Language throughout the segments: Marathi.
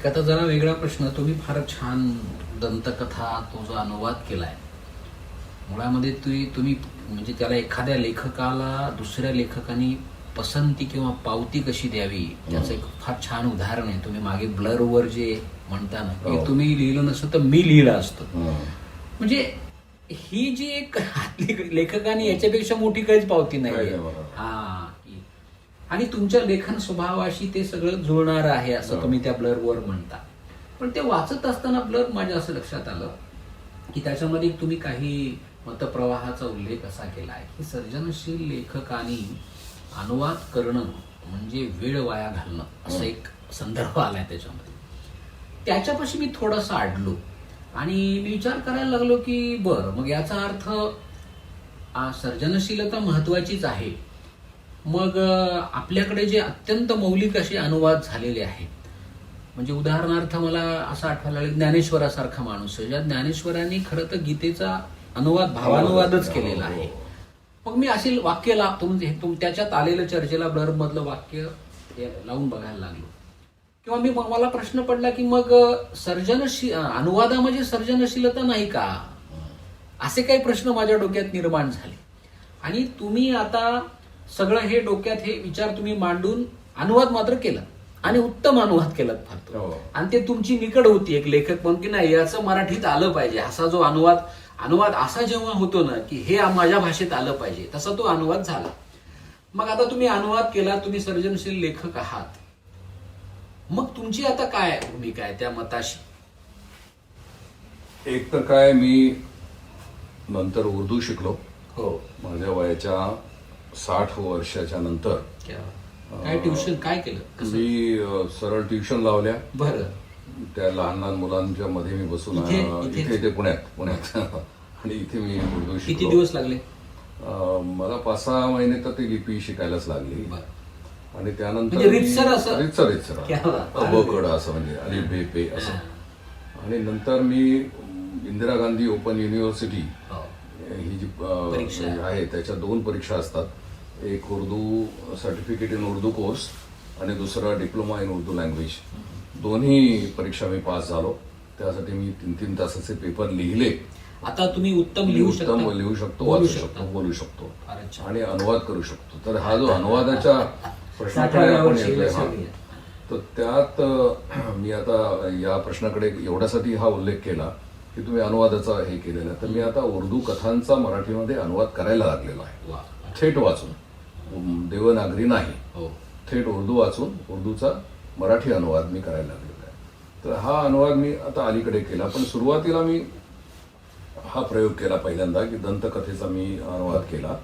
एक आता जरा वेगळा प्रश्न, तुम्ही फार छान दंतकथा तो जो अनुवाद केलाय, मुळामध्ये तुम्ही म्हणजे त्याला एखाद्या लेखकाला दुसऱ्या लेखकाने पसंती किंवा पावती कशी द्यावी त्याचं एक फार छान उदाहरण आहे. तुम्ही मागे ब्लरवर जे म्हणता ना की तुम्ही लिहिलं नसतं तर मी लिहिलं असतं, म्हणजे ही जी एक लेखकाने याच्यापेक्षा मोठी काहीच पावती नाही. हा, आणि तुमच्या लेखन स्वभावाशी ते सगळं जुळणार आहे असं तुम्ही त्या ब्लरवर म्हणता. पण ते वाचत असताना ब्लर माझ्या असं लक्षात आलं की त्याच्यामध्ये तुम्ही काही मतप्रवाहाचा उल्लेख असा केला आहे की सर्जनशील लेखकाने अनुवाद करणं म्हणजे वेळ वाया घालणं असं एक संदर्भ आलाय त्याच्यामध्ये. त्याच्यापाशी मी थोडासा अडलो आणि मी विचार करायला लागलो की बरं, मग याचा अर्थ सर्जनशीलता महत्वाचीच आहे. मग आपल्याकडे जे अत्यंत मौलिक असे अनुवाद झालेले आहेत, म्हणजे उदाहरणार्थ मला असं आठवायला लागलं ज्ञानेश्वरासारखा माणूस आहे, ज्या ज्ञानेश्वरांनी खरं तर गीतेचा अनुवाद भावानुवादच केलेला आहे. मग मी असे वाक्य त्याच्यात आलेलं चर्चेला ब्लर मधलं वाक्य लावून बघायला लागलो, किंवा मला प्रश्न पडला की मग अनुवादामध्ये सर्जनशीलता नाही का, असे काही प्रश्न माझ्या डोक्यात निर्माण झाले. आणि तुम्ही आता सगळं हे डोक्यात हे विचार तुम्ही मांडून अनुवाद मात्र केला आणि उत्तम अनुवाद केला फार. आणि ते तुमची निकड होती एक लेखक म्हणून की नाही याचं मराठीत आलं पाहिजे, असा जो अनुवाद असा जेव्हा होतो ना की हे माझ्या भाषेत आलं पाहिजे, तसा तो अनुवाद झाला. मग आता तुम्ही अनुवाद केला, तुम्ही सर्जनशील लेखक आहात, मग तुमची आता काय भूमिका आहे त्या मताशी? एक तर काय, मी नंतर उर्दू शिकलो. हो, माझ्या वयाच्या 60 वर्षाच्या नंतर. काय ट्युशन काय केलं? मी सरळ ट्युशन लावल्या. बरं. त्या लहान लहान मुलांच्या मध्ये मी बसून इथे पुण्यात आणि इथे मी उर्दू शिकलो. किती दिवस लागले? मला 5-6 महिने तर ती लिपी शिकायलाच लागली. आणि त्यानंतर रितसर बकड असं म्हणजे अली बे पे असं. आणि नंतर मी इंदिरा गांधी ओपन युनिव्हर्सिटी ही जी आहे त्याच्या 2 परीक्षा असतात, एक Urdu certificate in Urdu course आणि दुसरा डिप्लोमा इन उर्दू लँग्वेज. दोन्ही परीक्षा मी पास झालो. त्यासाठी मी 3-3 तासाचे पेपर लिहिले. आता तुम्ही उत्तम लिहू शकतो, वाचू शकतो, बोलू शकतो आणि अनुवाद करू शकतो. तर हा जो अनुवादाच्या प्रश्नाकडे आपण येतोय, तर त्यात मी आता या प्रश्नाकडे एवढ्यासाठी हा उल्लेख केला की तुम्ही अनुवादाचा हे केलेला. तर मी आता उर्दू कथांचा मराठीमध्ये अनुवाद करायला लागलेलो आहे, थेट वाचून, देवनागरी नाही, थेट उर्दू वाचून उर्दूचा मराठी अनुवाद मी करायला लागलेला आहे. तर हा अनुवाद मी आता अलीकडे केला. पण सुरुवातीला मी हा प्रयोग केला पहिल्यांदा की दंतकथेचा मी अनुवाद केला.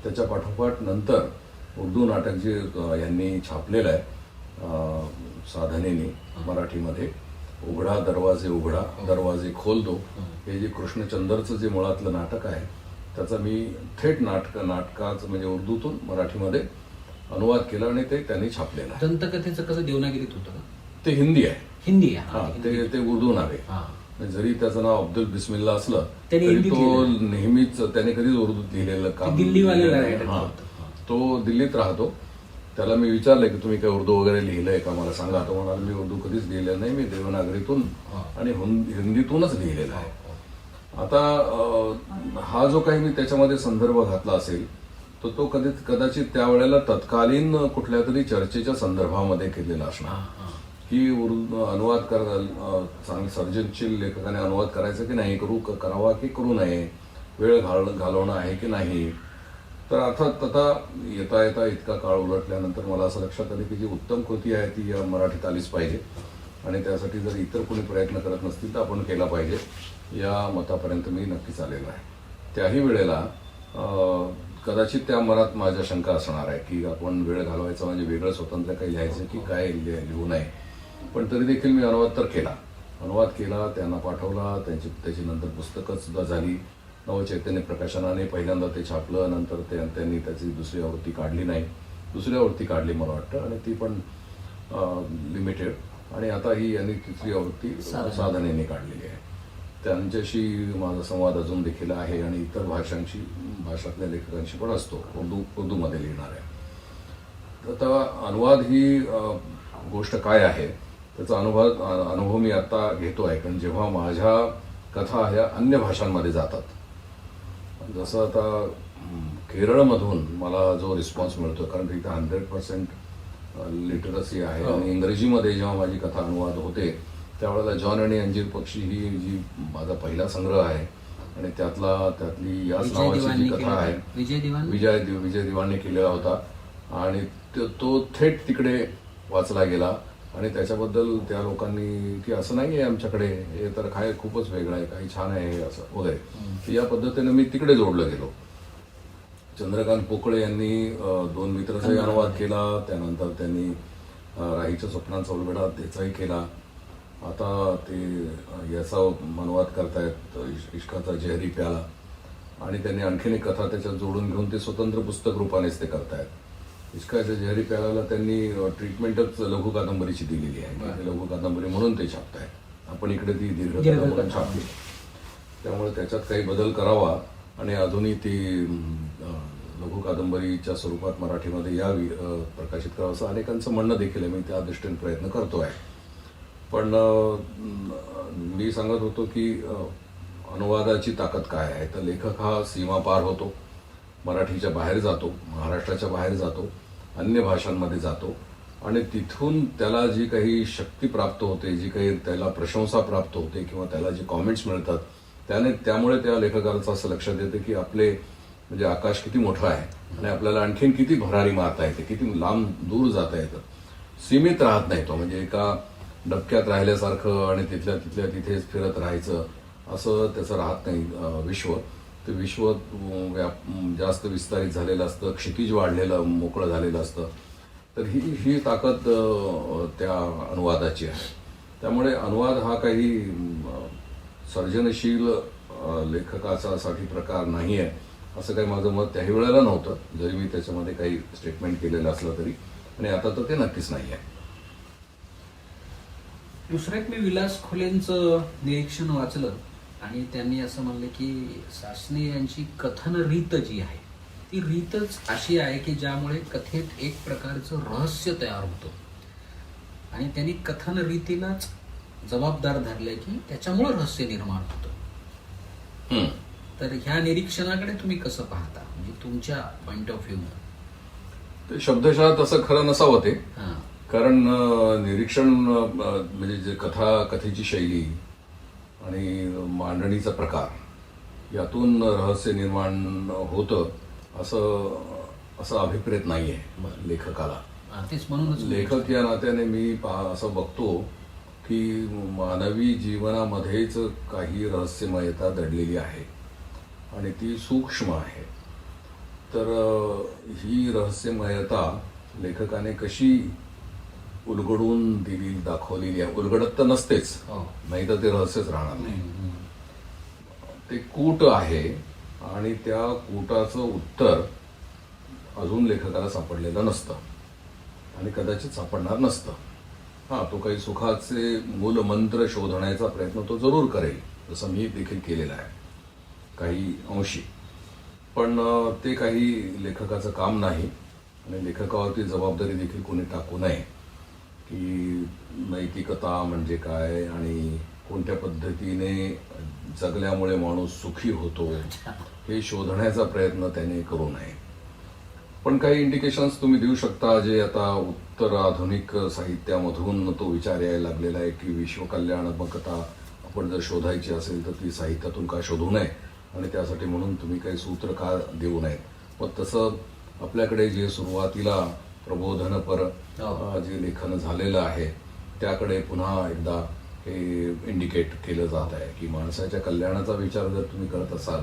त्याच्या पाठोपाठ नंतर उर्दू नाटक जे यांनी छापलेलं आहे साधनेने मराठीमध्ये, उघडा दरवाजे उघडा दरवाजे खोल दो, हे जे कृष्णचंद्रचं जे मुळातलं नाटक आहे त्याचा मी थेट नाटकाचं म्हणजे उर्दूतून मराठीमध्ये अनुवाद केला आणि ते त्यांनी छापलेलं आहे. दंतकथेचं कसं देवनागरीत होतं? ते हिंदी आहे. हिंदी ते उर्दू नावे. जरी त्याचं नाव अब्दुल बिस्मिल्ला असलं तरी तो नेहमीच त्याने कधीच उर्दूत लिहिलेलं काम. तो दिल्लीत राहतो. त्याला मी विचारलं की तुम्ही काय उर्दू वगैरे लिहिलंय का, मला सांगा. तो म्हणाला मी उर्दू कधीच लिहिलं नाही, मी देवनागरीतून आणि हिंदीतूनच लिहिलेलं आहे. आता हा जो काही मी त्याच्यामध्ये संदर्भ घातला असेल तर तो कदाचित त्यावेळेला तत्कालीन कुठल्या तरी चर्चेच्या संदर्भामध्ये केलेला असणार की अनुवाद चांगले सर्जनशील लेखकाने अनुवाद करायचं की नाही, करावा की करू नये, वेळ घालवणं आहे की नाही. तर अर्थात आता येता येता इतका काळ उलटल्यानंतर मला असं लक्षात आलं की जी उत्तम कृती आहे ती मराठीत आलीच पाहिजे आणि त्यासाठी जर इतर कोणी प्रयत्न करत नसतील तर आपण केला पाहिजे, या मतापर्यंत मी नक्कीच आलेलो आहे. त्याही वेळेला कदाचित त्या मनात माझ्या शंका असणार आहे की आपण वेळ घालवायचा म्हणजे वेगळं स्वतंत्र काही लिहायचं की काय लिहू नये. पण तरी देखील मी अनुवाद केला, त्यांना पाठवला. त्याची नंतर पुस्तकं सुद्धा झाली. नवचैतन्य प्रकाशनाने पहिल्यांदा ते छापलं, नंतर त्यांनी त्याची दुसरी आवृत्ती काढली नाही, दुसरी आवृत्ती काढली मला वाटतं, आणि ती पण लिमिटेड. आणि आता ही यांनी 3री आवृत्ती साधनेने काढलेली आहे. त्यांच्याशी माझा संवाद अजून देखील आहे आणि इतर भाषातल्या लेखकांशी पण असतो, उर्दूमध्ये लिहिणाऱ्या. आता अनुवाद ही गोष्ट काय आहे त्याचा अनुभव मी आता घेतोय. कारण जेव्हा माझ्या कथा ह्या अन्य भाषांमध्ये जातात, जसं आता केरळमधून मला जो रिस्पॉन्स मिळतो, कारण तिथे 100% लिटरसी आहे, आणि इंग्रजीमध्ये जेव्हा माझी कथा अनुवाद होते त्यावेळेला जॉन आणि अंजीर पक्षी ही जी माझा पहिला संग्रह आहे, आणि त्यातली याच नावाची जी कथा आहे विजय दिवाणने केलेला होता, आणि तो थेट तिकडे वाचला गेला. आणि त्याच्याबद्दल त्या लोकांनी की असं नाही आहे आमच्याकडे, हे तर काय खूपच वेगळं आहे, काही छान आहे असं वगैरे, या पद्धतीने मी तिकडे जोडलं गेलो. चंद्रकांत पोकळे यांनी 2 मित्राचाही अनुवाद केला, त्यानंतर त्यांनी राहीच्या स्वप्नांचा उलगडा त्याचाही केला. आता ते याचा अनुवाद करतायत, इश्काचा जहरी प्याला, आणि त्यांनी आणखीन एक कथा त्याच्यात जोडून घेऊन ते स्वतंत्र पुस्तक रूपानेच ते करतायत. इश्काच्या जहरी प्यालाला त्यांनी ट्रीटमेंटच लघु कादंबरीची दिलेली आहे, लघु कादंबरी म्हणून ते छापतायत. आपण इकडे ती दीर्घ कथा म्हणून छापली, त्यामुळे त्याच्यात काही बदल करावा आणि अजूनही ती लघु कादंबरीच्या स्वरूपात मराठीमध्ये यावी, प्रकाशित करावं, असं अनेकांचं म्हणणं देखील आहे. मी त्या दृष्टीने प्रयत्न करतोय. पण मी सांगत होतो की अनुवादाची ताकद काय आहे, तर लेखक हा सीमा पार होतो, मराठीच्या बाहेर जातो, महाराष्ट्राच्या बाहेर जातो, अन्य भाषांमध्ये जातो, आणि तिथून त्याला जी काही शक्ती प्राप्त होते, जी काही त्याला प्रशंसा प्राप्त होते, किंवा त्याला जे कॉमेंट्स मिळतात, त्यामुळे त्या लेखकाचं असं लक्षात येतं की आपले म्हणजे आकाश किती मोठं आहे, आणि आपल्याला आणखीन किती भरारी मारता येते, किती लांब दूर जाता येतं. सीमित राहत नाही तो, म्हणजे एका डबक्यात राहिल्यासारखं आणि तिथल्या तिथेच फिरत राहायचं असं त्याचं राहत नाही विश्व. ते विश्व जास्त विस्तारित झालेलं असतं, क्षितिज वाढलेलं, मोकळं झालेलं असतं. तर ही ताकद त्या अनुवादाची आहे. त्यामुळे अनुवाद हा काही सर्जनशील लेखकासाठी प्रकार नाही आहे असं काही माझं मत त्याही वेळेला नव्हतं, जरी मी त्याच्यामध्ये काही स्टेटमेंट केलेलं असलं तरी, आणि आता तर ते नक्कीच नाही आहे. दुसरं एक मी विलास खोलेंचं निरीक्षण वाचलं, आणि त्यांनी असं म्हणलं की सासणे यांची कथन रीत जी आहे ती रीतच अशी आहे की ज्यामुळे कथेत एक प्रकारचं रहस्य तयार होतं, आणि त्यांनी कथन रीतीलाच जबाबदार धरलंय की त्याच्यामुळे रहस्य निर्माण होतं. तर ह्या निरीक्षणाकडे तुम्ही कसं पाहता, म्हणजे तुमच्या पॉइंट ऑफ व्ह्यू? ते शब्दशः तसं खरं नसावं ते, कारण निरीक्षण म्हणजे जे कथेची शैली आणि मांडणीचा प्रकार यातून रहस्य निर्माण होतं असं अभिप्रेत नाहीये लेखकाला. तेच म्हणूनच लेखक या नात्याने मी असं बघतो की मानवी जीवनामध्येच काही रहस्यमयता दडलेली आहे, आणि ती सूक्ष्म आहे. तर ही रहस्यमयता लेखकाने कशी उलगडून दाखवलेली आहे. उलगडत तर नसतेच, नाही तर ते रहस्यच राहणार नाही. ते कूट आहे, आणि त्या कूटाचं उत्तर अजून लेखकाला सापडलेलं नसतं, आणि कदाचित सापडणार नसतं. तो काही सुखाचे मूलमंत्र शोधण्याचा प्रयत्न तो जरूर करेल, जसं मी देखील केलेला आहे काही अंशी. पण ते काही लेखकाचं काम नाही, आणि लेखकावरती जबाबदारी देखील कोणी टाकू नये की नैतिकता म्हणजे काय आणि कोणत्या पद्धतीने जगल्यामुळे माणूस सुखी होतो हे शोधण्याचा प्रयत्न त्याने करू नये. पण काही इंडिकेशन्स तुम्ही देऊ शकता, जे आता उत्तर आधुनिक साहित्यामधून तो विचार यायला लागलेला आहे की विश्वकल्याणात्मकता आपण जर शोधायची असेल तर ती साहित्यातून का शोधू नये, आणि त्यासाठी म्हणून तुम्ही काही सूत्र का देऊ नयेत. मग तसं आपल्याकडे जे सुरुवातीला प्रबोधनपर जे लेखन झालेलं आहे त्याकडे पुन्हा एकदा हे इंडिकेट केलं जात आहे की माणसाच्या कल्याणाचा विचार जर तुम्ही करत असाल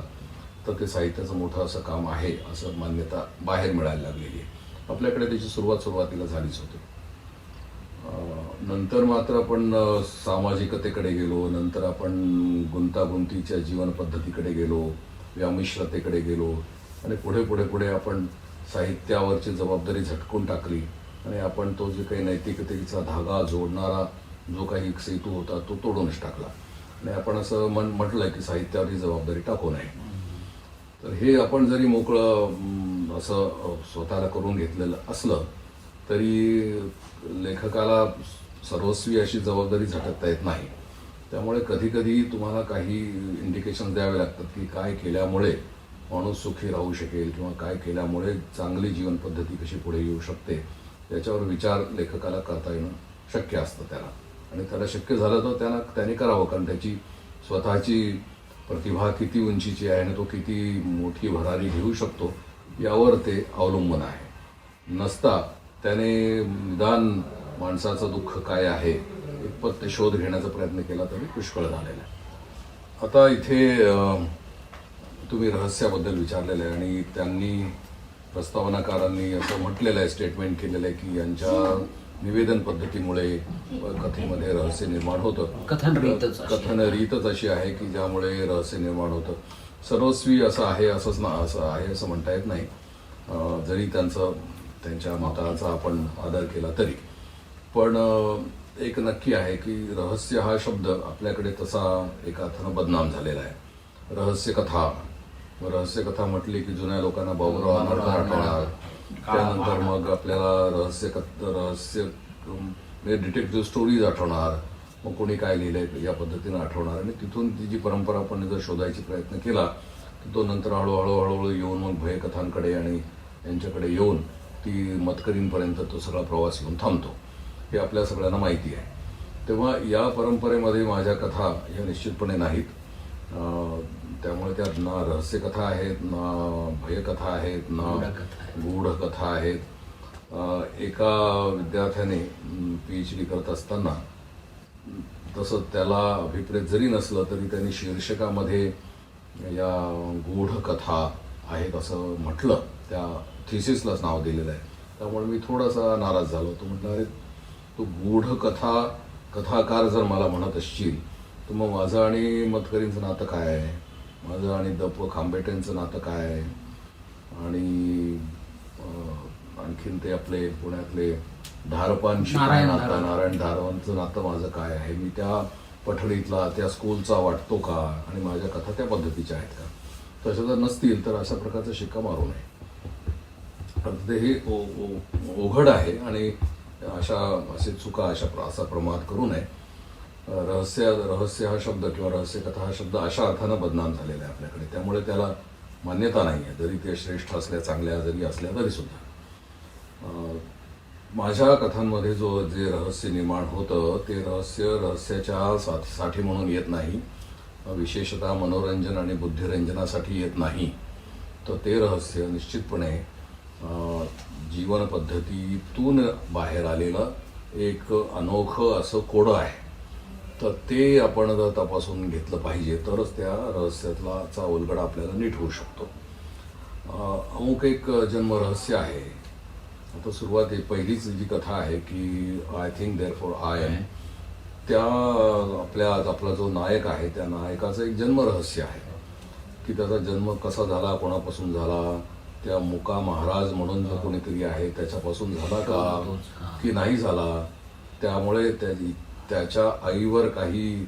तर ते साहित्याचं मोठं असं काम आहे, असं मान्यता बाहेर मिळायला लागलेली आहे. आपल्याकडे त्याची सुरुवातीला झालीच होती. नंतर मात्र आपण सामाजिकतेकडे गेलो, नंतर आपण गुंतागुंतीच्या जीवन पद्धतीकडे गेलो, व्यामिश्रतेकडे गेलो, आणि पुढे आपण साहित्यावरची जबाबदारी झटकून टाकली, आणि आपण तो जे काही नैतिकतेचा धागा जोडणारा जो काही एक सेतू होता तो तोडूनच टाकला, आणि आपण असं म्हटलंय की साहित्यावरची जबाबदारी टाकू नये. तर हे आपण जरी मोकळं असं स्वतःला करून घेतलेलं असलं तरी लेखकाला सर्वस्वी अशी जबाबदारी झटकता येत नाही. त्यामुळे कधी कधी तुम्हाला काही इंडिकेशन द्यावे लागतात की काय केल्यामुळे माणूस सुखी राहू शकेल किंवा काय केल्यामुळे चांगली जीवन पद्धती कशी पुढे येऊ शकते याच्यावर विचार लेखकाला करता येणं शक्य असतं त्याला. आणि त्याला शक्य झालं तर त्याने करावं, कारण त्याची स्वतःची प्रतिभा किती उंचीची आहे आणि तो किती मोठी भरारी घेऊ शकतो यावर ते अवलंबून आहे. नसता त्याने निदान माणसाचं दुःख काय आहे इतपत ते शोध घेण्याचा प्रयत्न केला तरी पुष्कळ झालेला आहे. आता इथे तुम्ही रहस्याबद्दल विचारलेलं आहे आणि त्यांनी प्रस्तावनाकारांनी असं म्हटलेलं आहे, स्टेटमेंट केलेलं आहे की यांच्या निवेदन पद्धतीमुळे कथेमध्ये रहस्य निर्माण होतं. कथन रीतच अशी आहे की ज्यामुळे रहस्य निर्माण होतं. सर्वस्वी असं आहे असं म्हणता येत नाही, जरी त्यांच्या मताचा आपण आदर केला तरी. पण एक नक्की आहे की रहस्य हा शब्द आपल्याकडे तसा एका अर्थानं बदनाम झालेला आहे. रहस्यकथा म्हटली की जुन्या लोकांना बाबूराव आंबेडकर आठवणार, त्यानंतर मग आपल्याला रहस्य म्हणजे डिटेक्टिव्ह स्टोरीज आठवणार, मग कोणी काय लिहिलंय या पद्धतीनं आठवणार. आणि तिथून ती जी परंपरा आपण जर शोधायची प्रयत्न केला तर तो नंतर हळूहळू येऊन मग भयकथांकडे आणि यांच्याकडे येऊन ती मतकरींपर्यंत तो सगळा प्रवास येऊन थांबतो, हे आपल्या सगळ्यांना माहिती आहे. तेव्हा या परंपरेमध्ये माझ्या कथा ह्या निश्चितपणे नाहीत. त्यामुळे त्यात ना रहस्यकथा आहेत, ना भयकथा आहेत, ना गूढकथा आहेत. एका विद्यार्थ्याने PhD करत असताना तसं त्याला अभिप्रेत जरी नसलं तरी त्यांनी शीर्षकामध्ये या गूढकथा आहेत असं म्हटलं, त्या थिसिसलाच नाव दिलेलं आहे. त्यामुळे मी थोडासा नाराज झालो. तो म्हटलं, अरे तू कथाकार जर मला म्हणत असशील तर मग माझं आणि मतकरींचं नातं काय आहे, माझं आणि द. खांबेटेंचं नातं काय आहे, आणि आणखीन ते आपले पुण्यातले धारपांशी नारायण धारवांचं नातं माझं काय आहे, मी त्या पठडीतला त्या स्कूलचा वाटतो का, आणि माझ्या कथा त्या पद्धतीच्या आहेत का. तशा जर नसतील तर अशा प्रकारचा शिक्का मारू नये. ते हे ओघड आहे आणि असे चुका असा प्रमाद करू नये. रहस्य हा शब्द किंवा रहस्यकथा हा शब्द अशा अर्थानं बदनाम झालेला आहे आपल्याकडे, त्यामुळे त्याला मान्यता नाही आहे, जरी ते श्रेष्ठ असल्या चांगल्या जरी असल्या तरी सुद्धा. माझ्या कथांमध्ये जे रहस्य निर्माण होतं ते रहस्याच्या साठी म्हणून येत नाही, विशेषतः मनोरंजन आणि बुद्धिरंजनासाठी येत नाही. तर ते रहस्य निश्चितपणे जीवन पद्धतीतून बाहेर आलेलं एक अनोखं असं कोडं आहे. तर ते आपण जर तपासून घेतलं पाहिजे तरच त्या रहस्यातलाचा उलगडा आपल्याला नीट होऊ शकतो. अमुक एक जन्मरहस्य आहे. आता सुरुवाती पहिलीच जी कथा आहे की I think therefore I am, त्या आपला जो नायक आहे त्या नायकाचं एक जन्मरहस्य आहे की त्याचा जन्म कसा झाला, कोणापासून झाला, त्या मुका महाराज म्हणून जो कोणीतरी आहे त्याच्यापासून झाला का की नाही झाला, त्यामुळे त्याच्या आईवर काही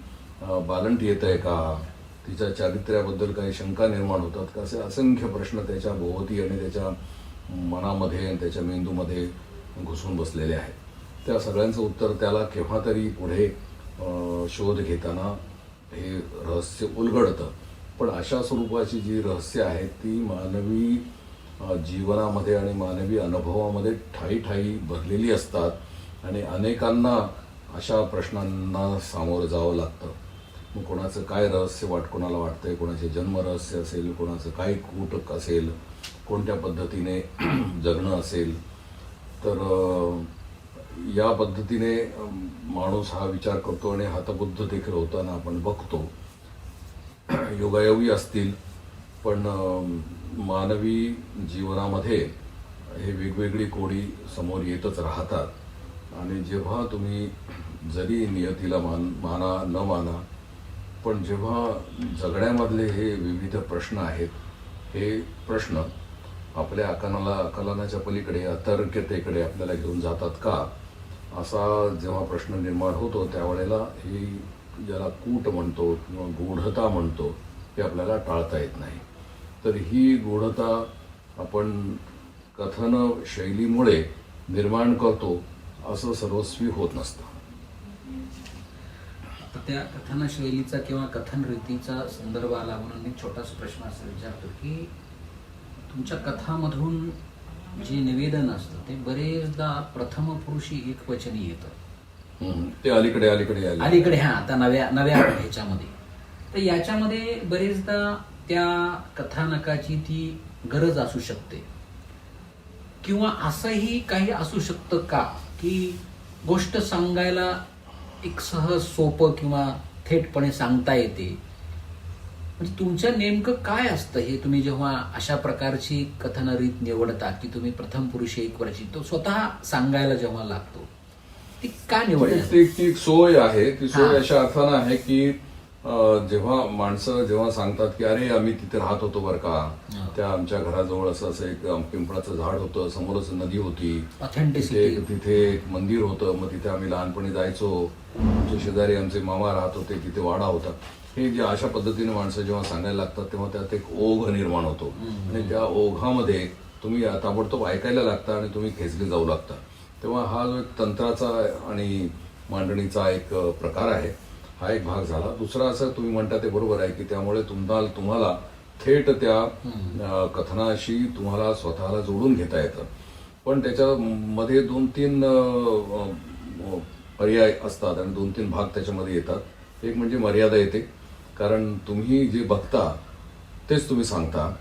बालंट येत आहे का, तिच्या चारित्र्याबद्दल काही शंका निर्माण होतात का, असे असंख्य प्रश्न त्याच्या भोवती आणि त्याच्या मनामध्ये आणि त्याच्या मेंदूमध्ये घुसून बसलेले आहेत. त्या सगळ्यांचं उत्तर त्याला केव्हा तरी पुढे शोध घेताना हे रहस्य उलगडतं. पण अशा स्वरूपाची जी रहस्य आहेत ती मानवी जीवनामध्ये आणि मानवी अनुभवामध्ये ठायी भरलेली असतात आणि अनेकांना अशा प्रश्नांना सामोरं जावं लागतं. मग कोणाचं काय रहस्य कोणाला वाटतंय, कोणाचे जन्मरहस्य असेल, कोणाचं काय कूटक असेल, कोणत्या पद्धतीने जगणं असेल. तर या पद्धतीने माणूस हा विचार करतो आणि हतबुद्ध देखील होताना आपण बघतो. योगायोगी असतील पण मानवी जीवनामध्ये हे वेगवेगळी कोडी समोर येतच राहतात. आणि जेव्हा तुम्ही जरी नियतीला माना न माना, पण जेव्हा जगण्यामधले हे विविध प्रश्न आहेत, हे प्रश्न आपल्या आकलनाच्या पलीकडे अतर्क्यतेकडे आपल्याला घेऊन जातात का, असा जेव्हा प्रश्न निर्माण होतो त्यावेळेला ही ज्याला कूट म्हणतो किंवा गूढता म्हणतो हे आपल्याला टाळता येत नाही. तर ही गूढता आपण कथन शैलीमुळे निर्माण करतो असं सर्वस्वी होत नसतं. आता त्या कथन शैलीचा किंवा कथन रीतीचा संदर्भ आला म्हणून मी छोटासा प्रश्न असा विचारतो की तुमच्या कथामधून जे निवेदन असतं ते बरेचदा प्रथम पुरुषी एकवचनी येतं. ते अलीकडे अलीकडे आले. अलीकडे आता नव्या नव्या ह्याच्यामध्ये. तर याच्यामध्ये बरेचदा त्या कथानकाची ती गरज असू शकते किंवा असंही काही असू शकतं का की गोष्ट सांगायला एक सहज सोपं किंवा थेटपणे सांगता येते. म्हणजे तुमचं नेमकं काय असतं हे तुम्ही जेव्हा अशा प्रकारची कथन रीत निवडता की तुम्ही प्रथम पुरुष एक वर्षी तो स्वतः सांगायला जेव्हा लागतो ती का निवडली? ती एक सोय आहे. ती सोय हा. अशा अर्थानं आहे की जेव्हा माणसं जेव्हा सांगतात की अरे आम्ही तिथे राहत होतो बरं का, हा. त्या आमच्या घराजवळ असं एक पिंपळाचं झाड होतं, समोरच नदी होती, ऑथेंटिसिटी. तिथे एक मंदिर होतं, मग तिथे आम्ही लहानपणी जायचो, आमचे शेजारी आमचे मामा राहत होते, तिथे वाडा होता. हे जे अशा पद्धतीने माणसं जेव्हा सांगायला लागतात तेव्हा त्यात एक ओघ निर्माण होतो आणि त्या ओघामध्ये तुम्ही ताबडतोब ऐकायला लागता आणि तुम्ही खेचले जाऊ लागता. तेव्हा हा जो एक तंत्राचा आणि मांडणीचा एक प्रकार आहे, हा एक भाग झाला. दुसरा असं तुम्ही म्हणता ते बरोबर आहे की त्यामुळे तुम्हाला थेट त्या कथनाशी तुम्हाला स्वतःला जोडून घेता येतं. पण त्याच्यामध्ये 2-3 पर्याय असतात आणि 2-3 भाग त्याच्यामध्ये येतात. एक म्हणजे मर्यादा येते, कारण तुम्ही जे बघता तेच तुम्ही सांगता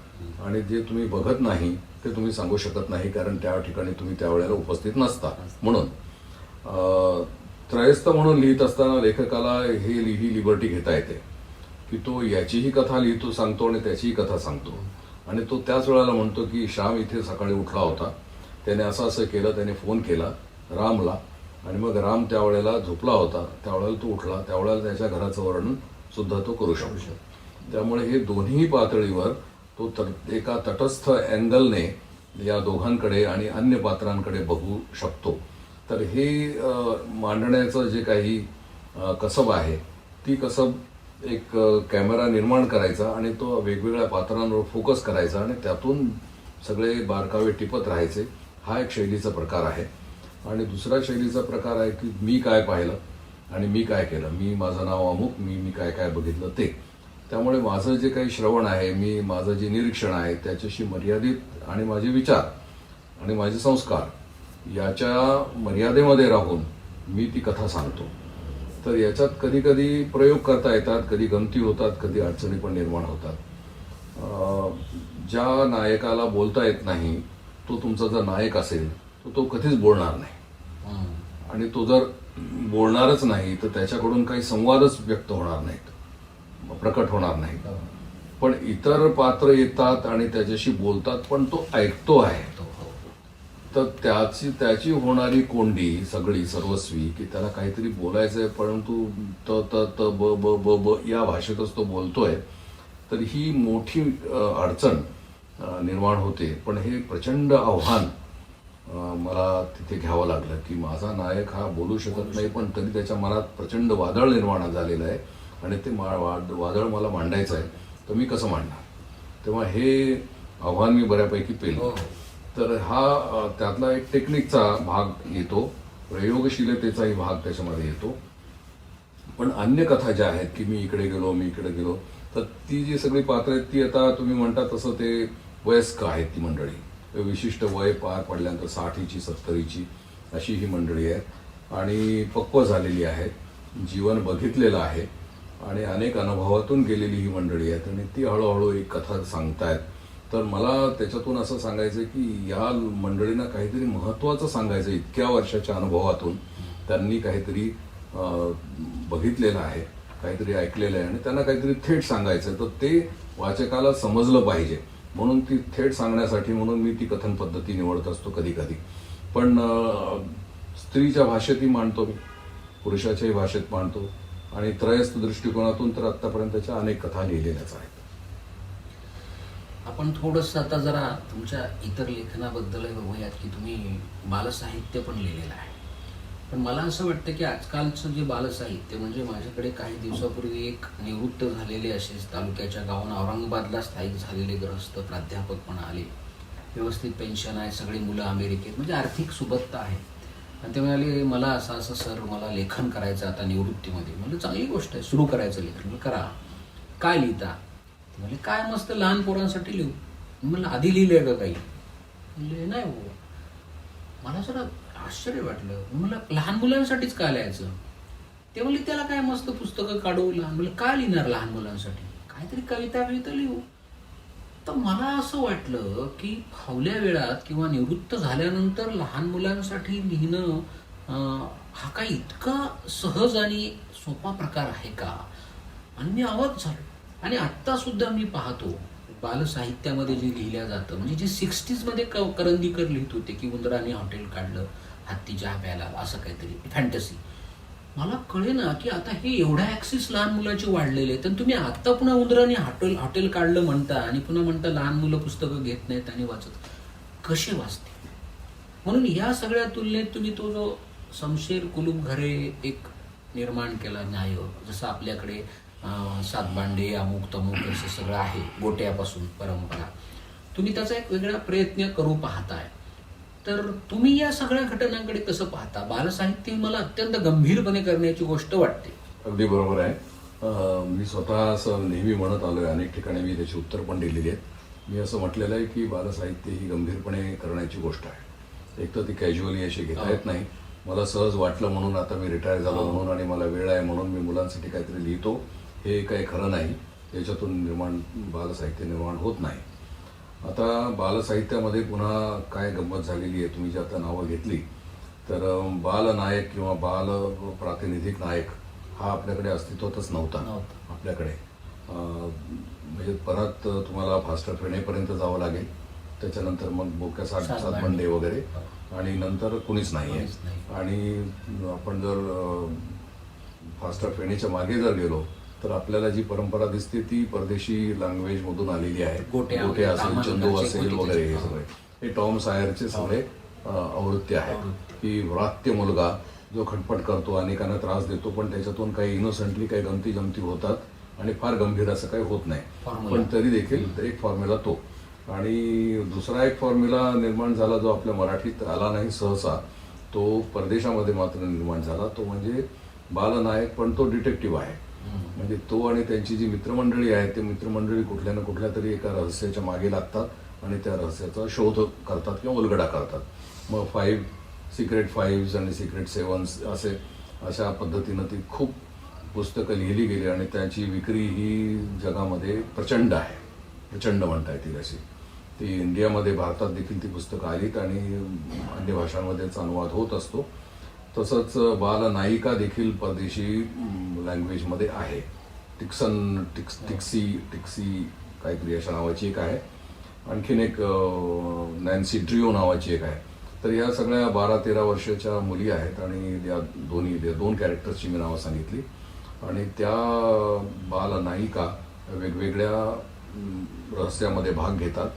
आणि जे तुम्ही बघत नाही ते तुम्ही सांगू शकत नाही, कारण त्या ठिकाणी तुम्ही त्यावेळेला उपस्थित नसता. म्हणून त्रयस्थ म्हणून लिहित असताना लेखकाला ही लिबर्टी घेता येते की तो याचीही कथा लिहितो, सांगतो आणि त्याचीही कथा सांगतो. आणि तो त्याच वेळेला म्हणतो की श्याम इथे सकाळी उठला होता, त्याने असं असं केलं, त्याने फोन केला रामला आणि मग राम त्यावेळेला झोपला होता, त्यावेळेला तो उठला, त्यावेळेला त्याच्या घराचं वर्णन सुद्धा तो करू शकतो. त्यामुळे हे दोन्ही पातळीवर तो एका तटस्थ अँगलने या दोघांकडे आणि अन्य पात्रांकडे बघू शकतो. तर हे मांडण्याचं जे काही कसब आहे, ती कसब एक कॅमेरा निर्माण करायचा आणि तो वेगवेगळ्या पात्रांवर फोकस करायचा आणि त्यातून सगळे बारकावे टिपत राहायचे, हा एक शैलीचा प्रकार आहे. आणि दुसरा शैलीचा प्रकार आहे की मी काय पाहिलं आणि मी काय केलं, मी माझं नाव अमुक, मी काय काय बघितलं ते. त्यामुळे माझं जे काही श्रवण आहे, माझं जे निरीक्षण आहे त्याच्याशी मर्यादित आणि माझे विचार आणि माझे संस्कार याच्या मर्यादेमध्ये राहून मी ती कथा सांगतो. तर याच्यात कधी कधी प्रयोग करता येतात, कधी गमती होतात, कधी अडचणी पण निर्माण होतात. ज्या नायकाला बोलता येत नाही तो तुमचा जर नायक असेल तर तो कधीच बोलणार नाही. आणि तो जर बोलणारच नाही तर त्याच्याकडून काही संवादच व्यक्त होणार नाहीत, प्रकट होणार नाही. पण इतर पात्र येतात आणि त्याच्याशी बोलतात, पण तो ऐकतो आहे. तर त्याची होणारी कोंडी सगळी सर्वस्वी की त्याला काहीतरी बोलायचंय परंतु त ब ब ब ब या भाषेतच तो बोलतोय. तर ही मोठी अडचण निर्माण होते. पण हे प्रचंड आव्हान मला तिथे घ्यावं लागलं की माझा नायक हा बोलू शकत नाही, पण तरी त्याच्या मनात प्रचंड वादळ निर्माण झालेलं आहे आणि ते वादळ मला मांडायचं आहे, तर मी कसं मांडणार. तेव्हा हे आव्हान मी बऱ्यापैकी पेललं. तर हा त्यातला एक टेक्निकचा भाग येतो, प्रयोगशीलतेचाही भाग त्याच्यामध्ये येतो. पण अन्य कथा ज्या आहेत की मी इकडे गेलो, तर ती जी सगळी पात्र आहेत ती आता तुम्ही म्हणता तसं ते वयस्क आहेत. ती मंडळी विशिष्ट वय पार पडल्यानंतर 60ची 70ची अशी ही मंडळी आहे आणि पक्व झालेली आहेत, जीवन बघितलेलं आहे आणि अनेक अनुभवातून गेलेली ही मंडळी आहेत आणि ती हळूहळू एक कथा सांगतायत. तर मला त्याच्यातून असं सांगायचं की या मंडळींना काहीतरी महत्वाचं सांगायचं. इतक्या वर्षाच्या अनुभवातून त्यांनी काहीतरी बघितलेलं आहे, काहीतरी ऐकलेलं आहे आणि त्यांना काहीतरी थेट सांगायचं, तर ते वाचकाला समजलं पाहिजे. म्हणून ती थेट सांगण्यासाठी म्हणून मी ती कथन पद्धती निवडत असतो कधी कधी. पण स्त्रीच्या भाषेतही मांडतो मी, पुरुषाच्याही भाषेत मांडतो आणि त्रयस्थ दृष्टिकोनातून तर आतापर्यंतच्या अनेक कथा लिहिलेल्याच आहेत. आपण थोडंसं आता जरा तुमच्या इतर लेखनाबद्दल बघूयात की तुम्ही बालसाहित्य पण लिहिलेलं आहे. पण मला असं वाटतं की आजकालचं जे बालसाहित्य म्हणजे माझ्याकडे काही दिवसापूर्वी एक निवृत्त झालेले असेच तालुक्याच्या गावानं औरंगाबादला स्थायिक झालेले गृहस्थ प्राध्यापक पण आले, व्यवस्थित पेन्शन आहे, सगळी मुलं अमेरिकेत, म्हणजे आर्थिक सुबत्ता आहे. आणि ते म्हणाले मला असं असं सर मला लेखन करायचं आता निवृत्तीमध्ये. म्हणलं चांगली गोष्ट आहे, सुरू करायचं लेखन. म्हणलं करा. काय लिहिता? ते म्हणले काय मस्त लहान पोरांसाठी लिहू. म्हणलं आधी लिहिलंय का काही? म्हणले नाही हो. मला जरा आश्चर्य वाटलं. म्हणलं लहान मुलांसाठीच काय लिहायचं? ते म्हणले त्याला काय मस्त पुस्तकं काढू लहान. म्हणलं काय लिहिणार लहान मुलांसाठी? काहीतरी कविता लिहू. तर मला असं वाटलं की फावल्या वेळात किंवा निवृत्त झाल्यानंतर लहान मुलांसाठी लिहिणं हा काही इतका सहज आणि सोपा प्रकार आहे का? आणि मी अवाक झालो. आणि आत्ता सुद्धा मी पाहतो बालसाहित्यामध्ये जे लिहिल्या जातं, म्हणजे जे 60s मध्ये करंदीकर लिहित होते की उंदराने हॉटेल काढलं, हत्ती चहा प्यायला, असं काहीतरी फॅन्टसी. मला कळेना की आता हे एवढ्या ऍक्सेस लहान मुलाचे वाढलेले आहेत, तर तुम्ही आता पुन्हा उंदराने हॉटेल काढलं म्हणता आणि पुन्हा म्हणता लहान मुलं पुस्तकं घेत नाहीत आणि वाचत. कसे वाचते? म्हणून या सगळ्या तुलनेत तुम्ही तो जो शमशेर कुलूप घरे एक निर्माण केला न्याय, जसं आपल्याकडे सातबांडे अमुक तमुक असं सगळं आहे गोट्यापासून परंपरा, तुम्ही त्याचा एक वेगळा प्रयत्न करू पाहताय. तर तुम्ही या सगळ्या घटनांकडे कसं पाहता? बालसाहित्य मला अत्यंत गंभीरपणे करण्याची गोष्ट वाटते. अगदी बरोबर आहे. मी स्वतः असं नेहमी म्हणत आलोय, अनेक ठिकाणी मी त्याची उत्तर पण दिलेली आहेत. मी असं म्हटलेलं आहे की बालसाहित्य ही गंभीरपणे करण्याची गोष्ट आहे. एक तर ती कॅज्युअली अशी घेता येत नाही. मला सहज वाटलं म्हणून, आता मी रिटायर झालो म्हणून आणि मला वेळ आहे म्हणून मी मुलांसाठी काहीतरी लिहितो, हे काही खरं नाही. याच्यातून बालसाहित्य निर्माण होत नाही. आता बालसाहित्यामध्ये पुन्हा काय गंमत झालेली आहे, तुम्ही जी आता नावं घेतली, तर बालनायक किंवा बाल प्रातिनिधिक नायक हा आपल्याकडे अस्तित्वातच नव्हता आपल्याकडे. म्हणजे परत तुम्हाला फास्टर फेणेपर्यंत जावं लागेल, त्याच्यानंतर मग बोक्या सातबंडे वगैरे, आणि नंतर कुणीच नाही आहे. आणि आपण जर फास्टर फेणेच्या मागे जर गेलो तर आपल्याला जी परंपरा दिसते ती परदेशी लँग्वेज मधून आलेली आहे. गोटे असेल, चंदू असेल वगैरे, हे सगळे हे टॉम सायरचे सगळे आवृत्ती आहेत की व्रात्य मुलगा जो खटपट करतो, अनेकांना त्रास देतो, पण त्याच्यातून काही इनोसंटली काही गमती जमती होतात आणि फार गंभीर असं काही होत नाही. पण तरी देखील एक फॉर्म्युला तो. आणि दुसरा एक फॉर्म्युला निर्माण झाला जो आपल्या मराठीत आला नाही सहसा, तो परदेशामध्ये मात्र निर्माण झाला. तो म्हणजे बालनायक, पण तो डिटेक्टिव्ह आहे. म्हणजे तो आणि त्यांची जी मित्रमंडळी आहे, ते मित्रमंडळी कुठल्या ना कुठल्या तरी एका रहस्याच्या मागे लागतात आणि त्या रहस्याचा शोध करतात किंवा उलगडा करतात. मग सिक्रेट फाईव्ह आणि सिक्रेट सेव्हन्स अशा पद्धतीनं ती खूप पुस्तकं लिहिली गेली आणि त्याची विक्री ही जगामध्ये प्रचंड आहे. प्रचंड म्हणता येतील अशी. ती इंडियामध्ये, भारतात देखील ती पुस्तकं आलीत आणि अन्य भाषांमध्येच अनुवाद होत असतो. तसंच बालनायिका देखील परदेशी लँग्वेजमध्ये आहे. टिक्सी काहीतरी अशा नावाची एक आहे. आणखीन एक नॅन्सी ड्रिओ नावाची एक आहे. तर या सगळ्या 12-13 वर्षाच्या मुली आहेत आणि या दोन कॅरेक्टर्सची मी नावं सांगितली. आणि त्या बालनायिका वेगवेगळ्या रहस्यामध्ये भाग घेतात,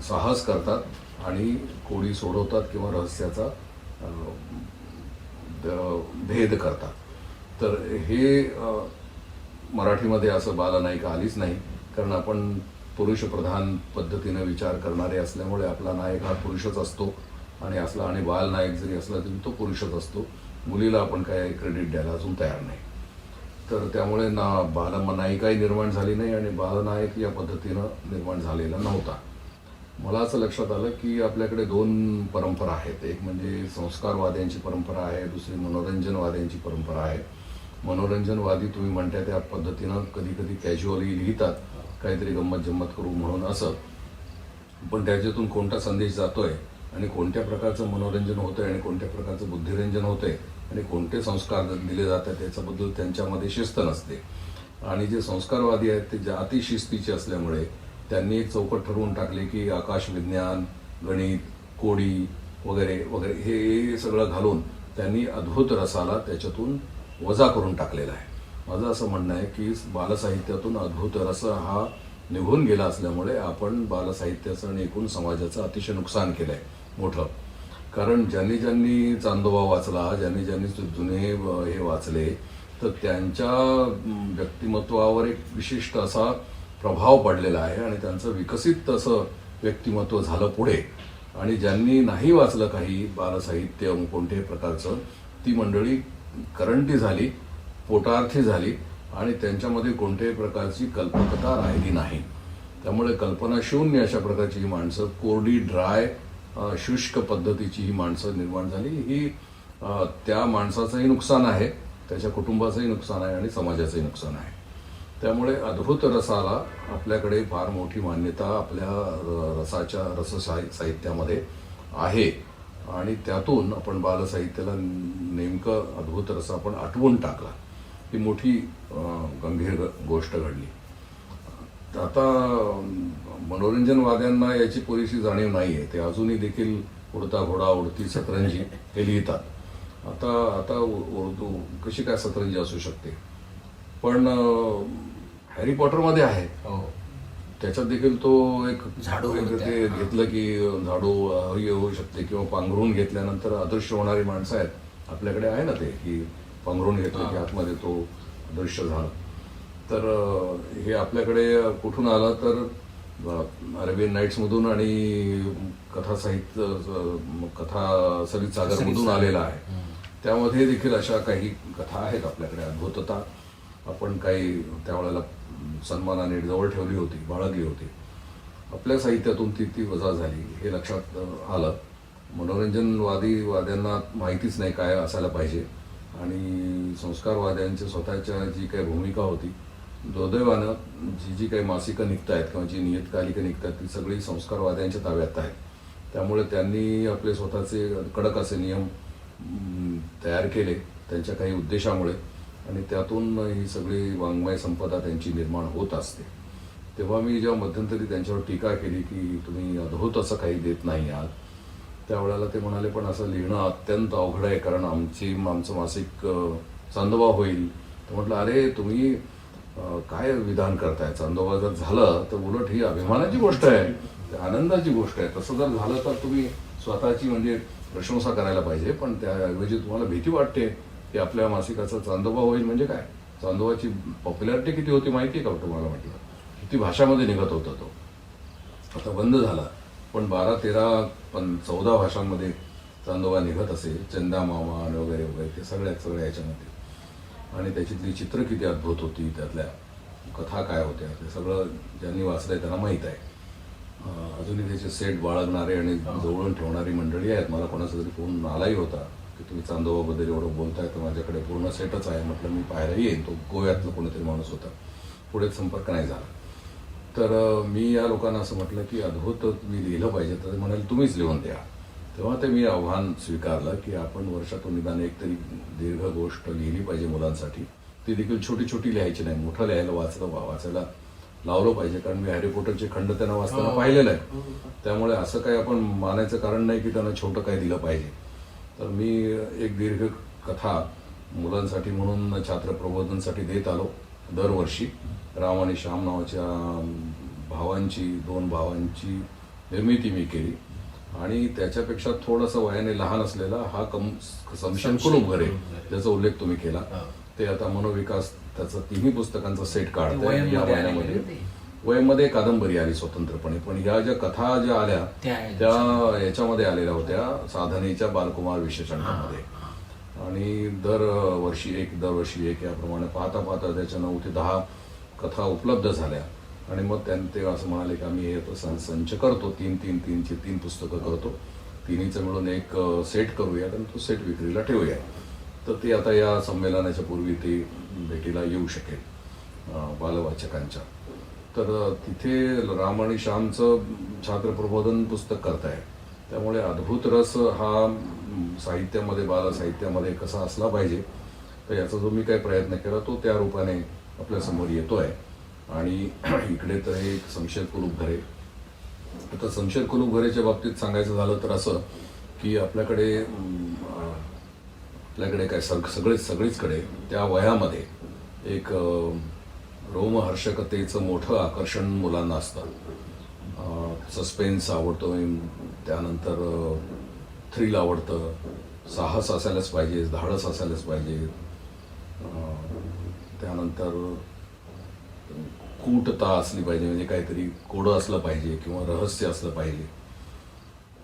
साहस करतात आणि कोडी सोडवतात किंवा रहस्याचा भेद करतात. तर हे मराठीमध्ये असं बालनायिका आलीच नाही, कारण आपण पुरुषप्रधान पद्धतीने विचार करणारे असल्यामुळे आपला नायक हा पुरुषच असतो आणि बालनायक जरी असला तरी तो पुरुषच असतो. मुलीला आपण काय क्रेडिट द्यायला अजून तयार नाही. तर त्यामुळे बालनायिकाही निर्माण झाली नाही आणि बालनायक या पद्धतीनं निर्माण झालेला नव्हता. मला असं लक्षात आलं की आपल्याकडे 2 परंपरा आहेत. एक म्हणजे संस्कारवाद्यांची परंपरा आहे, दुसरी मनोरंजनवाद्यांची परंपरा आहे. मनोरंजनवादी तुम्ही म्हणताय त्या पद्धतीनं कधी कधी कॅज्युअली लिहितात, काहीतरी गंमत जम्मत करू म्हणून असं, पण त्याच्यातून कोणता संदेश जातोय आणि कोणत्या प्रकारचं मनोरंजन होतंय आणि कोणत्या प्रकारचं बुद्धिरंजन होतंय आणि कोणते संस्कार दिले जातात याच्याबद्दल त्यांच्यामध्ये शिस्त नसते. आणि जे संस्कारवादी आहेत ते अतिशिस्तीचे असल्यामुळे त्यांनी एक चौकट ठरवून टाकले की आकाश विज्ञान, गणित, कोडी वगैरे वगैरे हे सगळं घालून त्यांनी अद्भुत रसाला त्याच्यातून वजा करून टाकलेला आहे. माझं असं म्हणणं आहे की बालसाहित्यातून अद्भुत रस हा निघून गेला असल्यामुळे आपण बालसाहित्याचं आणि एकूण समाजाचं अतिशय नुकसान केलंय मोठं. कारण ज्यांनी चांदोबा वाचला, ज्यांनी जुने हे वाचले, तर त्यांच्या व्यक्तिमत्वावर एक विशिष्ट असा प्रभाव पडलेला आहे आणि त्यांचं विकसित असं व्यक्तिमत्व झालं पुढे. आणि ज्यांनी नाही वाचलं काही बालसाहित्य कोणत्याही प्रकारचं, ती मंडळी करंटी झाली, पोटार्थी झाली आणि त्यांच्यामध्ये कोणत्याही प्रकारची कल्पकता राहिली नाही. त्यामुळे कल्पना शून्य अशा प्रकारची ही माणसं, कोरडी ड्राय शुष्क पद्धतीची ही माणसं निर्माण झाली. ही त्या माणसाचंही नुकसान आहे, त्याच्या कुटुंबाचंही नुकसान आहे आणि समाजाचंही नुकसान आहे. त्यामुळे अद्भुत रसाला आपल्याकडे फार मोठी मान्यता आपल्या रस साहित्यामध्ये आहे आणि त्यातून आपण बालसाहित्याला नेमकं अद्भुत रस आपण आठवून टाकला. ही मोठी गंभीर गोष्ट घडली. आता मनोरंजनवाद्यांना याची पुरेशी जाणीव नाहीये. ते अजूनही देखील उडता घोडा, उडती सतरंजी हे लिहितात. आता उर्दू कशी काय सतरंजी असू शकते? पण हॅरी पॉटरमध्ये आहे, त्याच्यात देखील तो एक झाडू ते घेतलं की झाडू होऊ शकते किंवा पांघरून घेतल्यानंतर अदृश्य होणारी माणसं आहेत. आपल्याकडे आहे ना ते, की पांघरून घेतलं की आतमध्ये तो अदृश्य झाला. तर हे आपल्याकडे कुठून आलं तर अरेबियन नाईट्स मधून आणि कथा साहित्य कथा सरित सागर मधून आलेला आहे. त्यामध्ये देखील अशा काही कथा आहेत आपल्याकडे. अद्भुतता आपण काही त्यावेळेला सन्मानाने जवळ ठेवली होती, बाळगली होती. आपल्या साहित्यातून ती वजा झाली हे लक्षात आलं. मनोरंजनवाद्यांना माहितीच नाही काय असायला पाहिजे आणि संस्कारवाद्यांच्या स्वतःच्या जी काही भूमिका होती, दुर्दैवानं जी काही मासिकं निघत आहेत किंवा जी नियतकालिकं निघतात ती सगळी संस्कारवाद्यांच्या ताब्यात आहेत. त्यामुळे त्यांनी आपले स्वतःचे कडक असे नियम तयार केले त्यांच्या काही उद्देशामुळे आणि त्यातून ही सगळी वाङ्मय संपदा त्यांची निर्माण होत असते. तेव्हा मी जेव्हा मध्यंतरी त्यांच्यावर टीका केली की तुम्ही अद्भुत असं काही देत नाही आहात, त्यावेळेला ते म्हणाले पण असं लिहिणं अत्यंत अवघड आहे कारण आमचं मासिक चांदोबा होईल. तर म्हटलं अरे तुम्ही काय विधान करताय? चांदोबा जर झालं तर उलट ही अभिमानाची गोष्ट आहे, आनंदाची गोष्ट आहे. तसं जर झालं तर तुम्ही स्वतःची म्हणजे प्रशंसा करायला पाहिजे. पण त्याऐवजी तुम्हाला भीती वाटते की आपल्या मासिकाचा चांदोबा होईल म्हणजे काय? चांदोबाची पॉप्युलॅरिटी किती होती माहिती आहे का तुम्हाला? म्हटलं किती भाषामध्ये निघत होता तो. आता बंद झाला पण 12, 13, 14 भाषांमध्ये चांदोबा निघत असेल. चंदा मामा वगैरे वगैरे ते सगळ्या याच्यामध्ये. आणि त्याच्यातली चित्र किती अद्भुत होती, त्यातल्या कथा काय होत्या ते सगळं ज्यांनी वाचलंय त्यांना माहीत आहे. अजूनही त्याचे सेट बाळगणारे आणि जवळून ठेवणारी मंडळी आहेत. मला कोणाचा तरी फोन आलाही होता की तुम्ही चांदोबाबद्दल एवढं बोलताय तर माझ्याकडे पूर्ण सेटच आहे. म्हटलं मी पाहायला येईन. तो गोव्यातलं कोणीतरी माणूस होता. पुढे संपर्क नाही झाला. तर मी या लोकांना असं म्हटलं की अद्भुत मी लिहिलं पाहिजे. तर म्हणाले तुम्हीच लिहून द्या. तेव्हा ते मी आव्हान स्वीकारलं की आपण वर्षातून निदान एक तरी दीर्घ गोष्ट लिहिली पाहिजे मुलांसाठी. ती देखील छोटी छोटी लिहायची नाही, मोठं लिहायला वाचायला लावलं पाहिजे. कारण मी हॅरी पॉटरचे खंड त्यांना वाचताना पाहिलेलं आहे. त्यामुळे असं काही आपण मानायचं कारण नाही की त्यांना छोटं काही दिलं पाहिजे. तर मी एक दीर्घ कथा मुलांसाठी म्हणून छात्र प्रबोधनसाठी देत आलो दरवर्षी. राम आणि श्याम नावाच्या दोन भावांची निर्मिती मी केली आणि त्याच्यापेक्षा थोडंसं वयाने लहान असलेला हा समशेर कुलुपघरे ज्याचा उल्लेख तुम्ही केला, ते आता मनोविकास त्याचा 3 पुस्तकांचा सेट काढतोय. या वयामध्ये वयामध्ये कादंबरी आली स्वतंत्रपणे. पण ह्या ज्या कथा ज्या आल्या त्या याच्यामध्ये आलेल्या होत्या साधनेच्या बालकुमार विशेषणामध्ये. आणि दरवर्षी एक याप्रमाणे पाहता पाहता त्याच्या 9 ते 10 कथा उपलब्ध झाल्या. आणि मग ते असं म्हणाले की आम्ही हे संच करतो, 3 पुस्तकं करतो, तिन्हीचं मिळून एक सेट करूया आणि तो सेट विक्रीला ठेवूया. तर ते आता या संमेलनाच्या पूर्वी ते भेटीला येऊ शकेल बालवाचकांच्या. तर तिथे राम आणि श्यामचं छात्र प्रबोधन पुस्तक करताय. त्यामुळे अद्भुत रस हा साहित्यामध्ये बालसाहित्यामध्ये कसा असला पाहिजे तर याचा जो मी काही प्रयत्न केला तो त्या रूपाने आपल्यासमोर येतोय. आणि इकडे तर एक समशेर कुलुपघरे. आता समशेर कुलुपघरेच्या बाबतीत सांगायचं झालं तर असं की आपल्याकडे काय सगळीचकडे त्या वयामध्ये एक रोमहर्षकतेचं मोठं आकर्षण मुलांना असतं. सस्पेन्स आवडतो, त्यानंतर थ्रिल आवडतं, साहस असायलाच पाहिजे, धाडस असायलाच पाहिजे, त्यानंतर कूटता असली पाहिजे, म्हणजे काहीतरी कोडं असलं पाहिजे किंवा रहस्य असलं पाहिजे.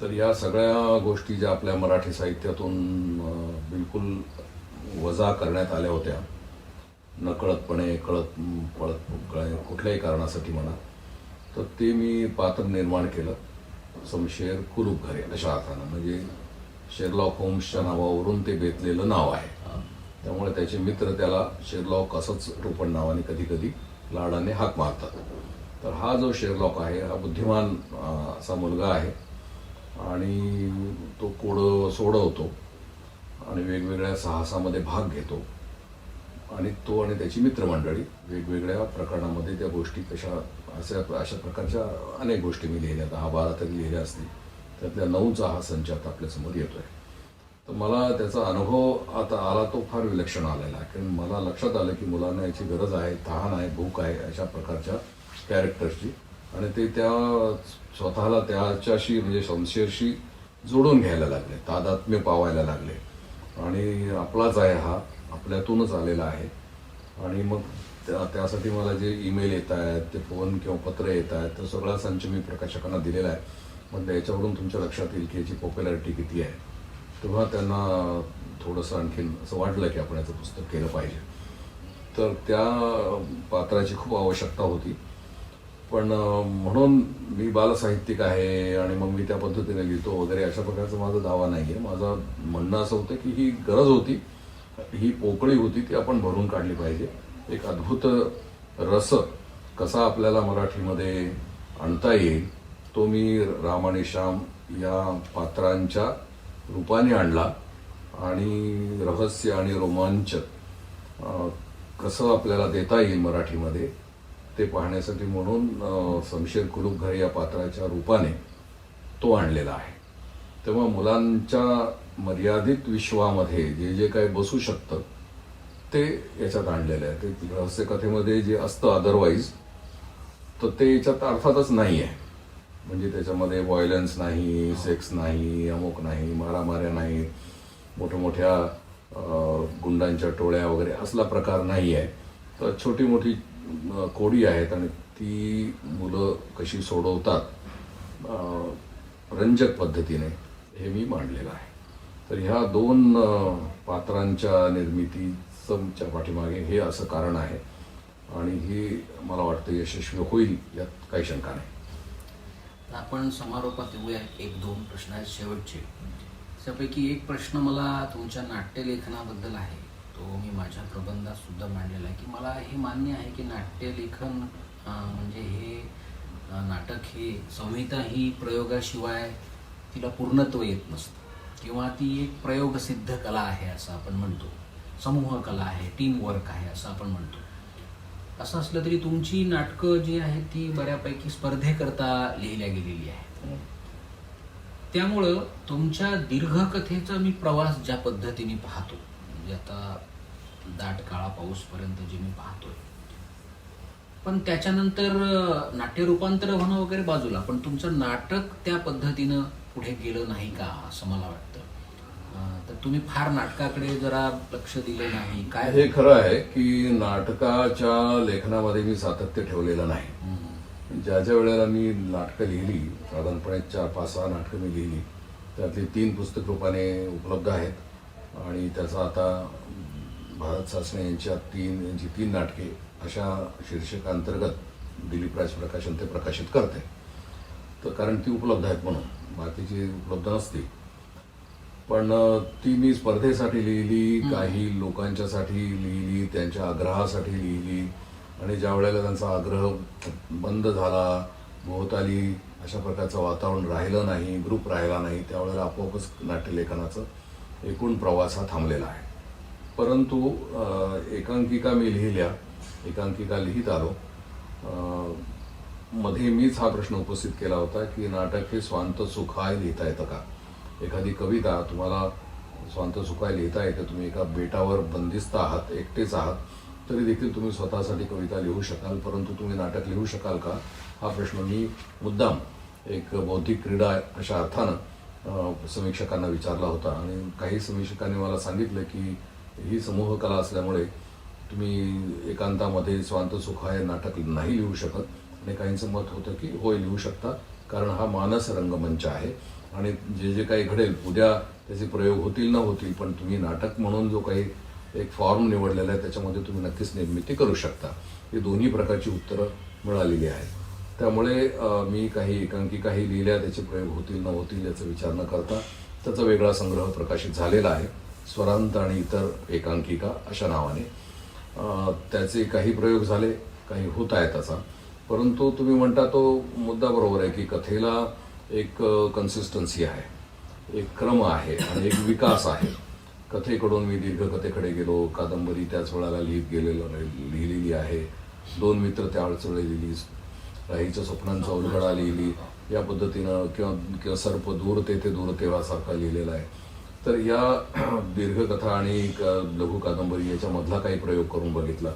तर या सगळ्या गोष्टी ज्या आपल्या मराठी साहित्यातून बिलकुल वजा करण्यात आल्या होत्या, नकळतपणे कुठल्याही कारणासाठी म्हणा, तर ते मी पात्र निर्माण केलं. समशेर कुलूप घरे अशा अर्थानं, म्हणजे शेरलॉक होम्सच्या नावावरून ते बेतलेलं नाव आहे. त्यामुळे त्याचे मित्र त्याला शेरलॉक असंच टोपण नावाने कधी कधी लाडाने हाक मारतात. तर हा जो शेरलॉक आहे हा बुद्धिमान असा मुलगा आहे आणि तो कोडं सोडवतो आणि वेगवेगळ्या साहसामध्ये भाग घेतो आणि तो आणि त्याची मित्रमंडळी वेगवेगळ्या प्रकरणामध्ये त्या गोष्टी कशा अशा प्रकारच्या अनेक गोष्टी मी लिहिल्या, 10-12 तरी लिहिल्या असतील. त्यातल्या 9चा हा संच आता आपल्यासमोर येतोय. तर मला त्याचा अनुभव आता आला तो फार विलक्षण आलेला आहे, कारण मला लक्षात आलं की मुलांना याची गरज आहे, तहान आहे, भूक आहे अशा प्रकारच्या कॅरेक्टर्सची, आणि ते त्या स्वतःला त्याच्याशी म्हणजे शमशेरशी जोडून घ्यायला लागले, तादात्म्य पावायला लागले आणि आपलाच आहे हा, आपल्यातूनच आलेला आहे. आणि मग त्यासाठी मला जे ईमेल येत आहेत, ते फोन किंवा पत्र येत आहेत, तर सगळा संच मी प्रकाशकांना दिलेला आहे. मग याच्यावरून तुमच्या लक्षात येईल की याची पॉप्युलॅरिटी किती आहे. तेव्हा त्यांना थोडंसं आणखीन असं वाटलं की आपण याचं पुस्तक केलं पाहिजे. तर त्या पात्राची खूप आवश्यकता होती. पण म्हणून मी बालसाहित्यिक आहे आणि मग मी त्या पद्धतीने लिहितो वगैरे अशा प्रकारचा माझा दावा नाही आहे. माझं म्हणणं असं होतं की ही गरज होती, ही पोकळी होती, ती आपण भरून काढली पाहिजे. एक अद्भुत रस कसा आपल्याला मराठीमध्ये आणता येईल तो मी राम आणि श्याम या पात्रांच्या रूपाने आणला. आणि रहस्य आणि रोमांच कसं आपल्याला देता येईल मराठीमध्ये ते पाहण्यासाठी म्हणून समशेर कुलूप घरे या पात्राच्या रूपाने तो आणलेला आहे. तेव्हा मुलांच्या मर्यादित विश्वामध्ये जे जे काही बसू शकतं ते याच्यात आणलेलं आहे. ते रहस्य कथेमध्ये जे असतं अदरवाईज तर ते याच्यात अर्थातच नाही आहे. म्हणजे त्याच्यामध्ये व्हायलन्स नाही, सेक्स नाही, अमुक नाही, मारामाऱ्या नाही, मोठ्या गुंडांच्या टोळ्या वगैरे असला प्रकार नाही आहे. तर छोटी मोठी कोडी आहेत आणि ती मुलं कशी सोडवतात रंजक पद्धतीने हे मी मांडलेलं आहे. तर ह्या 2 पात्रांच्या निर्मितीच्या पाठीमागे हे असं कारण आहे आणि हे मला वाटतं यशस्वी होईल यात काही शंका नाही. आपण समारोपात येऊया. 1-2 प्रश्न आहेत शेवटचे. त्यापैकी एक प्रश्न मला तुमच्या नाट्यलेखनाबद्दल आहे, तो मी माझ्या प्रबंधात सुद्धा मांडलेला आहे की मला हे मान्य आहे की नाट्यलेखन म्हणजे हे नाटक हे संहिता ही प्रयोगाशिवाय तिला पूर्णत्व येत नसतं किंवा ती एक प्रयोगसिद्ध कला आहे असं आपण म्हणतो, समूह कला आहे, टीम वर्क आहे असं आपण म्हणतो. असं असलं तरी तुमची नाटकं जी आहेत ती बऱ्यापैकी स्पर्धेकरता लिहिल्या गेलेली आहेत. त्यामुळं तुमच्या दीर्घकथेचा मी प्रवास ज्या पद्धतीने पाहतो, म्हणजे आता दाट काळा पाऊसपर्यंत जे मी पाहतोय, पण त्याच्यानंतर नाट्य रूपांतर होणं वगैरे बाजूला, पण तुमचं नाटक त्या पद्धतीनं पुढे गेलं नाही का असं मला वाटतं. तर तुम्ही फार नाटकाकडे जरा लक्ष दिलं नाही काय? हे खरं आहे की नाटकाच्या लेखनामध्ये मी सातत्य ठेवलेलं नाही. ज्या वेळेला मी नाटकं लिहिली, साधारणपणे 4-5-6 नाटकं मी लिहिली, त्यातली 3 पुस्तक रूपाने उपलब्ध आहेत आणि त्याचा आता भारत सासणे यांची 3 नाटके अशा शीर्षकांतर्गत दिलीप राज प्रकाशन ते प्रकाशित करते. तर कारण ती उपलब्ध आहेत म्हणून, बाकीची उपलब्ध नसती. पण ती मी स्पर्धेसाठी लिहिली, काही लोकांच्यासाठी लिहिली, त्यांच्या आग्रहासाठी लिहिली आणि ज्या वेळेला त्यांचा आग्रह बंद झाला, भोवताली अशा प्रकारचं वातावरण राहिलं नाही, ग्रुप राहिला नाही, त्यावेळेला आपोआपच नाट्यलेखनाचं एकूण प्रवास हा थांबलेला आहे. परंतु एकांकिका मी लिहिल्या, एकांकिका लिहित आलो. मध्ये मीच हा प्रश्न उपस्थित केला होता की नाटक हे स्वांत सुखाय लिहिता येतं का? एखादी कविता तुम्हाला स्वांत सुखाय लिहिता येते, तुम्ही एका बेटावर बंदिस्त आहात, एकटेच आहात, तरी देखील तुम्ही स्वतःसाठी कविता लिहू शकाल, परंतु तुम्ही नाटक लिहू शकाल का? हा प्रश्न मी मुद्दाम एक बौद्धिक क्रीडा अशा अर्थानं समीक्षकांना विचारला होता. आणि काही समीक्षकांनी मला सांगितलं की ही समूह कला असल्यामुळे तुम्ही एकांतामध्ये स्वांत सुखाय नाटक नाही लिहू शकत, आणि काहींचं मत होतं की होय लिहू शकता, कारण हा मानस रंगमंच आहे आणि जे जे काही घडेल उद्या त्याचे प्रयोग होतील न होतील, पण तुम्ही नाटक म्हणून जो काही एक फॉर्म निवडलेला आहे त्याच्यामध्ये तुम्ही नक्कीच निर्मिती करू शकता. ही दोन्ही प्रकारची उत्तरं मिळालेली आहेत. त्यामुळे मी काही एकांकिकाही लिहिल्या, त्याचे प्रयोग होतील न होतील याचा विचार न करता त्याचा वेगळा संग्रह प्रकाशित झालेला आहे, स्वरांत आणि इतर एकांकिका अशा नावाने. त्याचे काही प्रयोग झाले, काही होत आहेत त्याचा. परंतु तुम्ही म्हणता तो मुद्दा बरोबर आहे की कथेला एक कन्सिस्टन्सी आहे, एक क्रम आहे आणि एक विकास आहे. कथेकडून मी दीर्घकथेकडे गेलो, कादंबरी त्याच वेळेला लिहिलेली आहे, 2 मित्र त्यावेळेस वेळी लिहिली, राहीच्या स्वप्नांचा उलगडा लिहिली, या पद्धतीनं किंवा सर्प दूर तेथे दूर तेव्हासारखा लिहिलेला आहे. तर या दीर्घकथा आणि लघु कादंबरी याच्यामधला काही प्रयोग करून बघितला.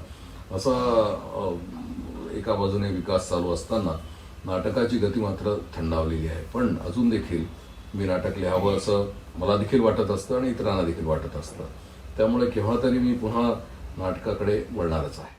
असा एका बाजूने विकास चालू असताना नाटकाची गती मात्र थंडावलेली आहे. पण अजून देखील मी नाटक लिहावं असं मला देखील वाटत असतं आणि इतरांना देखील वाटत असतं. त्यामुळे केव्हा तरी मी पुन्हा नाटकाकडे वळणारच आहे.